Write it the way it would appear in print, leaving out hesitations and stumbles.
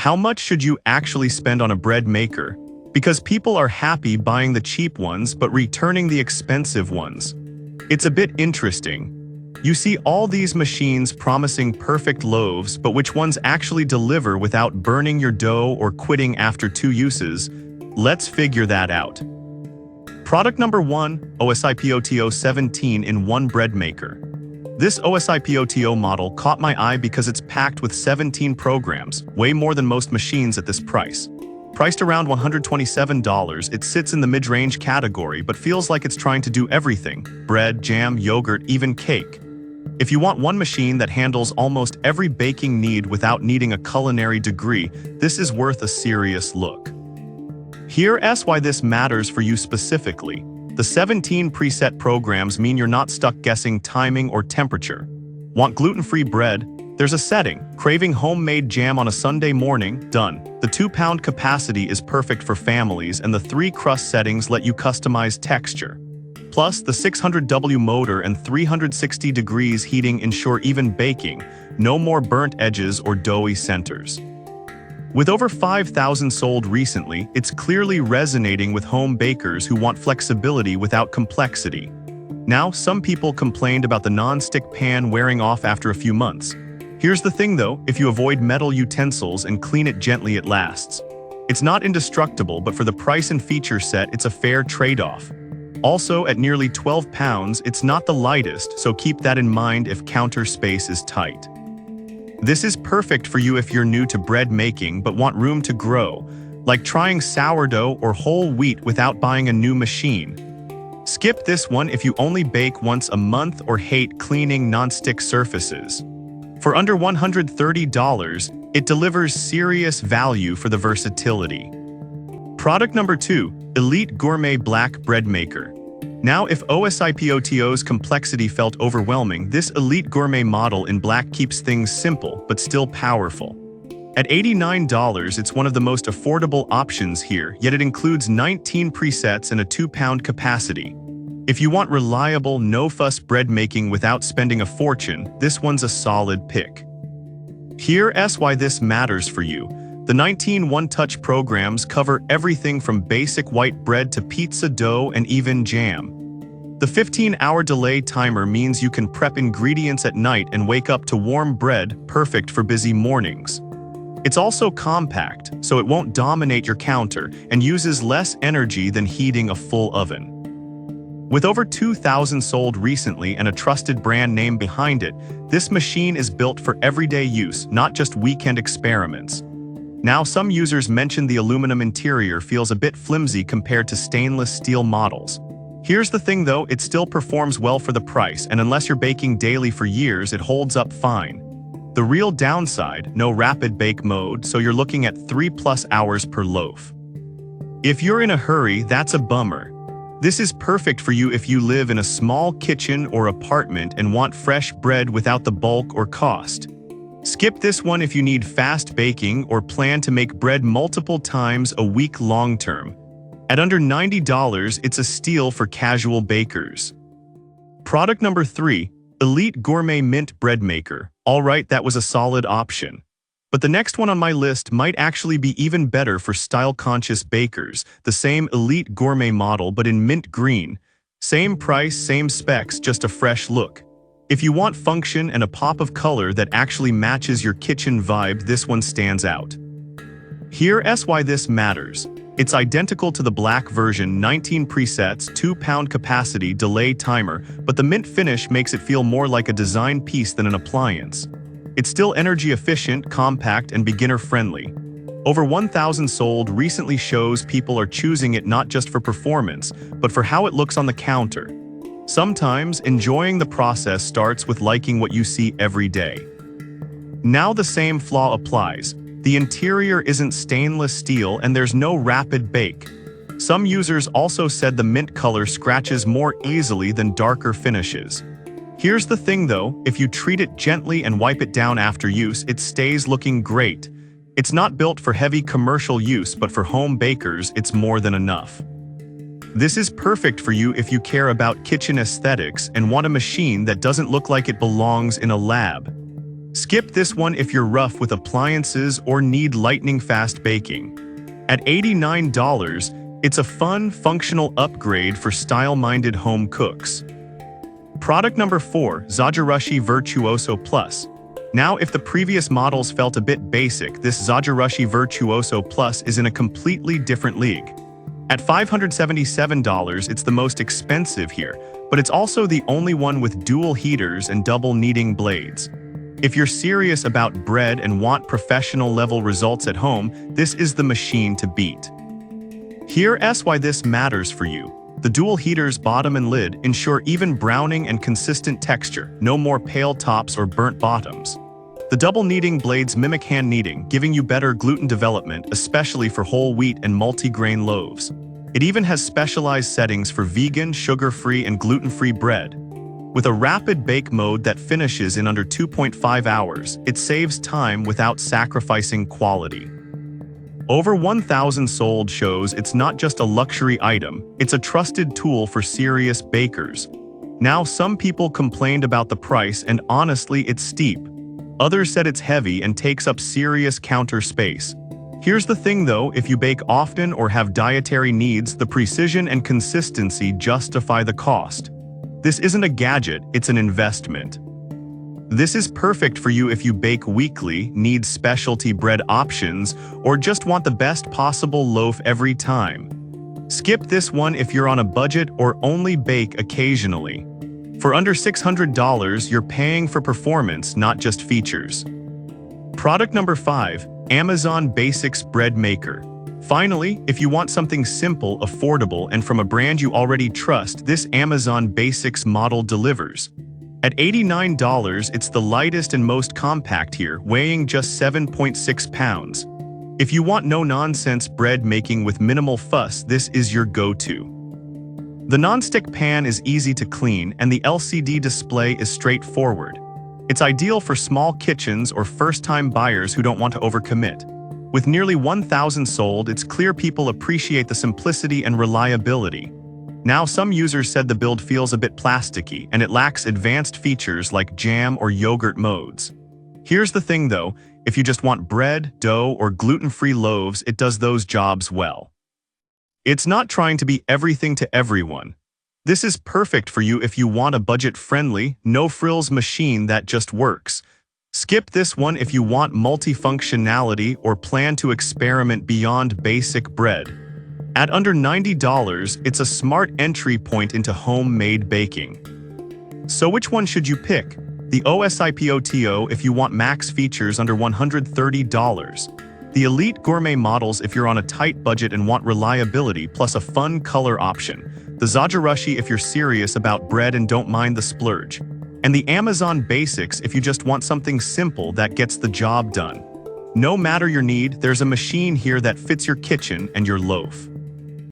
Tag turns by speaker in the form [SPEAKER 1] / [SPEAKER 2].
[SPEAKER 1] How much should you actually spend on a bread maker? Because people are happy buying the cheap ones but returning the expensive ones. It's a bit interesting. You see all these machines promising perfect loaves, but which ones actually deliver without burning your dough or quitting after 2 uses? Let's figure that out. Product number 1, OSIPOTO 17-in-1 bread maker. This OSIPOTO model caught my eye because it's packed with 17 programs, way more than most machines at this price. Priced around $127, it sits in the mid-range category but feels like it's trying to do everything: bread, jam, yogurt, even cake. If you want one machine that handles almost every baking need without needing a culinary degree, this is worth a serious look. Here's why this matters for you specifically. The 17 preset programs mean you're not stuck guessing timing or temperature. Want gluten-free bread? There's a setting. Craving homemade jam on a Sunday morning? Done. The 2-pound capacity is perfect for families, and the 3 crust settings let you customize texture. Plus, the 600W motor and 360 degrees heating ensure even baking, no more burnt edges or doughy centers. With over 5,000 sold recently, it's clearly resonating with home bakers who want flexibility without complexity. Now, some people complained about the non-stick pan wearing off after a few months. Here's the thing though, if you avoid metal utensils and clean it gently, it lasts. It's not indestructible, but for the price and feature set, it's a fair trade-off. Also, at nearly 12 pounds, it's not the lightest, so keep that in mind if counter space is tight. This is perfect for you if you're new to bread making but want room to grow, like trying sourdough or whole wheat without buying a new machine. Skip this one if you only bake once a month or hate cleaning non-stick surfaces. For under $130, it delivers serious value for the versatility. Product number 2, Elite Gourmet Black Bread Maker. Now, if OSIPOTO's complexity felt overwhelming, this Elite Gourmet model in black keeps things simple but still powerful. At $89, it's one of the most affordable options here, yet it includes 19 presets and a 2-pound capacity. If you want reliable, no-fuss bread making without spending a fortune, this one's a solid pick. Here's why this matters for you. The 19 one-touch programs cover everything from basic white bread to pizza dough and even jam. The 15-hour delay timer means you can prep ingredients at night and wake up to warm bread, perfect for busy mornings. It's also compact, so it won't dominate your counter and uses less energy than heating a full oven. With over 2,000 sold recently and a trusted brand name behind it, this machine is built for everyday use, not just weekend experiments. Now, some users mentioned the aluminum interior feels a bit flimsy compared to stainless steel models. Here's the thing though, it still performs well for the price, and unless you're baking daily for years, it holds up fine. The real downside, no rapid bake mode, so you're looking at 3+ hours per loaf. If you're in a hurry, that's a bummer. This is perfect for you if you live in a small kitchen or apartment and want fresh bread without the bulk or cost. Skip this one if you need fast baking or plan to make bread multiple times a week long-term. At under $90, it's a steal for casual bakers. Product number 3, Elite Gourmet Mint Bread Maker. Alright, that was a solid option. But the next one on my list might actually be even better for style-conscious bakers, the same Elite Gourmet model but in mint green. Same price, same specs, just a fresh look. If you want function and a pop of color that actually matches your kitchen vibe, this one stands out. Here's why this matters. It's identical to the black version, 19 presets, 2-pound capacity, delay timer, but the mint finish makes it feel more like a design piece than an appliance. It's still energy efficient, compact, and beginner-friendly. Over 1,000 sold recently shows people are choosing it not just for performance, but for how it looks on the counter. Sometimes, enjoying the process starts with liking what you see every day. Now the same flaw applies. The interior isn't stainless steel and there's no rapid bake. Some users also said the mint color scratches more easily than darker finishes. Here's the thing though, if you treat it gently and wipe it down after use, it stays looking great. It's not built for heavy commercial use, but for home bakers, it's more than enough. This is perfect for you if you care about kitchen aesthetics and want a machine that doesn't look like it belongs in a lab. Skip this one if you're rough with appliances or need lightning-fast baking. At $89, it's a fun, functional upgrade for style-minded home cooks. Product number 4, Zajarushi Virtuoso Plus. Now, if the previous models felt a bit basic, this Zajarushi Virtuoso Plus is in a completely different league. At $577, it's the most expensive here, but it's also the only one with dual heaters and double kneading blades. If you're serious about bread and want professional-level results at home, this is the machine to beat. Here's why this matters for you. The dual heaters bottom and lid ensure even browning and consistent texture, no more pale tops or burnt bottoms. The double kneading blades mimic hand kneading, giving you better gluten development, especially for whole wheat and multi-grain loaves. It even has specialized settings for vegan, sugar-free, and gluten-free bread. With a rapid bake mode that finishes in under 2.5 hours, it saves time without sacrificing quality. Over 1,000 sold shows it's not just a luxury item, it's a trusted tool for serious bakers. Now, some people complained about the price, and honestly, it's steep. Others said it's heavy and takes up serious counter space. Here's the thing though, if you bake often or have dietary needs, the precision and consistency justify the cost. This isn't a gadget, it's an investment. This is perfect for you if you bake weekly, need specialty bread options, or just want the best possible loaf every time. Skip this one if you're on a budget or only bake occasionally. For under $600, you're paying for performance, not just features. Product number 5, Amazon Basics Bread Maker. Finally, if you want something simple, affordable, and from a brand you already trust, this Amazon Basics model delivers. At $89, it's the lightest and most compact here, weighing just 7.6 pounds. If you want no-nonsense bread making with minimal fuss, this is your go-to. The non-stick pan is easy to clean, and the LCD display is straightforward. It's ideal for small kitchens or first-time buyers who don't want to overcommit. With nearly 1,000 sold, it's clear people appreciate the simplicity and reliability. Now, some users said the build feels a bit plasticky, and it lacks advanced features like jam or yogurt modes. Here's the thing though, if you just want bread, dough, or gluten-free loaves, it does those jobs well. It's not trying to be everything to everyone. This is perfect for you if you want a budget-friendly, no-frills machine that just works. Skip this one if you want multifunctionality or plan to experiment beyond basic bread. At under $90, it's a smart entry point into homemade baking. So which one should you pick? The OSIPOTO if you want max features under $130. The Elite Gourmet models if you're on a tight budget and want reliability plus a fun color option. The Zajarushi if you're serious about bread and don't mind the splurge. And the Amazon Basics if you just want something simple that gets the job done. No matter your need, there's a machine here that fits your kitchen and your loaf.